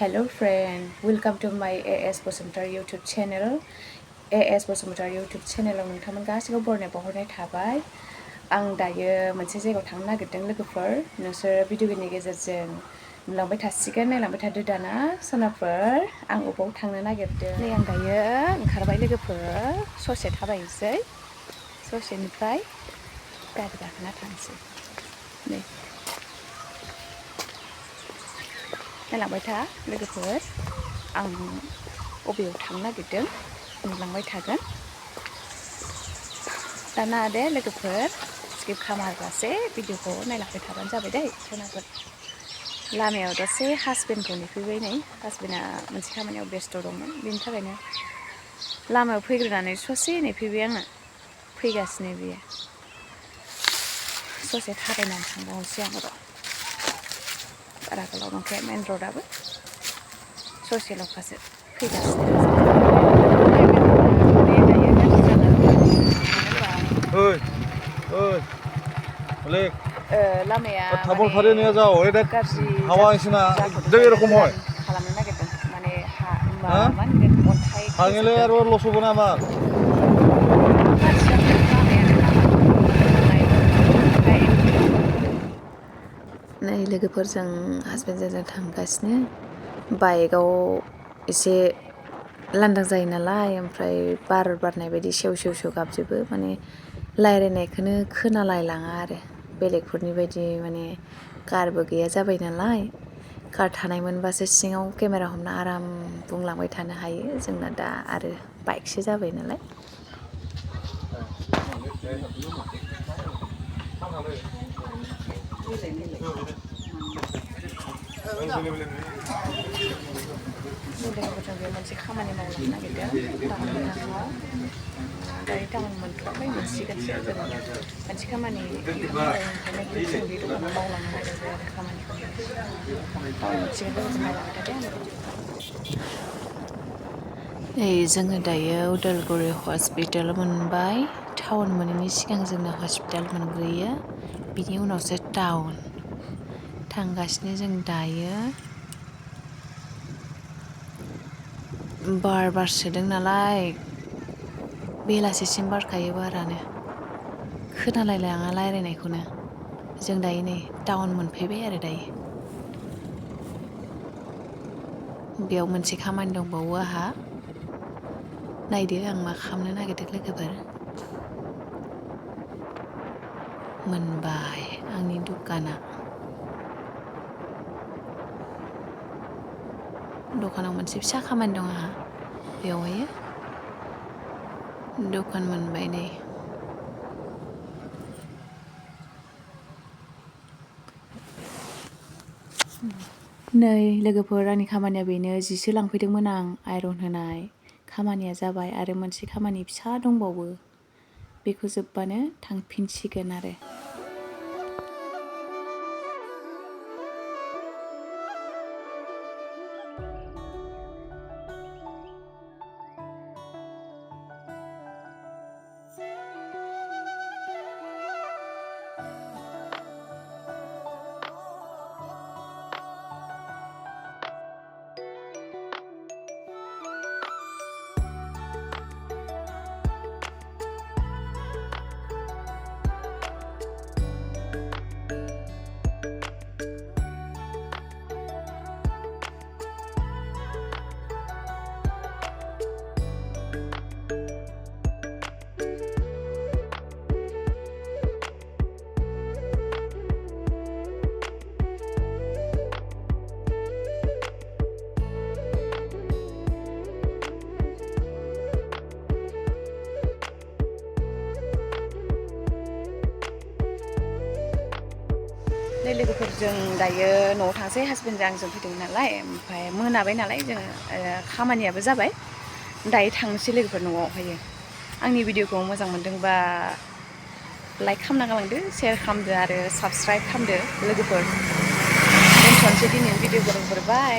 Hello friend, welcome to my AS Bosumtar YouTube channel. AS Bosumtar YouTube channel नोंथांमोन गासिबो बरनाय बावहरनाय थाबाय। आं दायो मोनसे जायगायाव थांनो नागिरदों लोगोफोर। नोंसोर भिडिअनि गेजेरजों नुलांबाय थासिगोन, नायलांबाय थादो दाना सनाफोर। आं अबाव थांनो नागिरदों। नै आं दायो ओंखारबाय लोगोफोर। ससे थाबायनोसै। ससेनिफ्राय गारि गाखोना थांसै। नै नायलांबाय था लोगोफोर, आं बबेयाव थांनो नागिरदों नुलांबाय थागोन। दाना दे लोगोफोर, स्किप खालामालासे भिडिअखौ नायलांबाय थाबानो जाबाय दै सनाफोर। लामायाव दसे हासबेन्डखौ नेफैबाय नै, हासबेन्डआ मोनसे खामानियाव बेस्थ' दंमोन, बेनि थाखायनो लामायाव फैग्रोनानै ससे नेफैबाय आङो। फैगासिनो बियो। ससे थाबायनानै थांबावनोसै आं र'। बारा गोलाव नंखाया मेन र'डआबो, ससेल'खासो फैगासिनो। लामाया गाज्रि खालामनो नागिरदों, माने मा होनगोन अन्थाइ नै लोगोफोरजों हासबेन्डजों थांगासिनो। बाइकआव एसे लांदां जायो नालाय, ओमफ्राय बार बारनाय बायदि सेव सेव गाबजोबो, माने रायज्लायनायखौनो खोनालायलाङा आरो बेलेगफोरनि बायदि। माने कारबो गैया जाबाय नालाय, कार थानाय मोनबासो सिङाव केमेरा हमना आराम बुंलांबाय थानो हायो। जोंना दा आरो बाइकसो जाबाय नालाय। लोगोफोरजों बे मोनसे खामानि मावलांनो नागिरदों टाउनाव। दायो टाउन मोनथ'वाखै, मोनसिगोनसो। जों मोनसे खामानि ओंखायनो जों बे दखानाव मावलांनो नागिरबाय आरो खामानिखौ। टाउन मोनसिगोन लोगोफोर, नायलांबाय थादो आंनि भिडिअखौ। नै जोङो दायो उदालगुरि हस्पिटाल मोनबाय। टाउन मोनैनि सिगां जोंना हस्पिटाल मोनग्रोयो, बिनि उनावसो टाउन। थांगासिनो जों दायो। बार बारसोदों नालाय, बेलासिसिम बारखायो बारानो, खोनालायलाङा रायज्लायनायखौनो। जों दायो नै टाउन मोनफैबाय आरो दायो। बेयाव मोनसे खामानि दंबावो आंहा। नायदो आं मा खालामनो नागिरदों लोगोफोर। मोनबाय आंनि दखाना। दखानाव मोनसे फिसा खामानि दं आंहा, बेवहायो दखान मोनबाय नै। नै लोगोफोर, आंनि खामानिया बेनो। जिसो लांफैदोंमोन आं आइरन होनाय, खामानिया जाबाय। आरो मोनसे खामानि फिसा दंबावो, बेखौ जोबबानो थांफिनसिगोन आरो। नै लोगोफोरजों दायो न'आव थांसै। हासबेन्डजों आंजों फैदोंमोन नालाय, ओमफ्राय मोनाबाय नालाय, जोङो खामानियाबो जाबाय। दायो थांनोसै लोगोफोर न'आवहायो। आंनि भिडिअखौ मोजां मोनदोंबा लाइक खालामना गालांदो, शेयार खालामदो आरो साबस्क्राइब खालामदो लोगोफोर। दोनथ'नोसै दिनैनि भिडिअखौ लोगोफोर, बाय।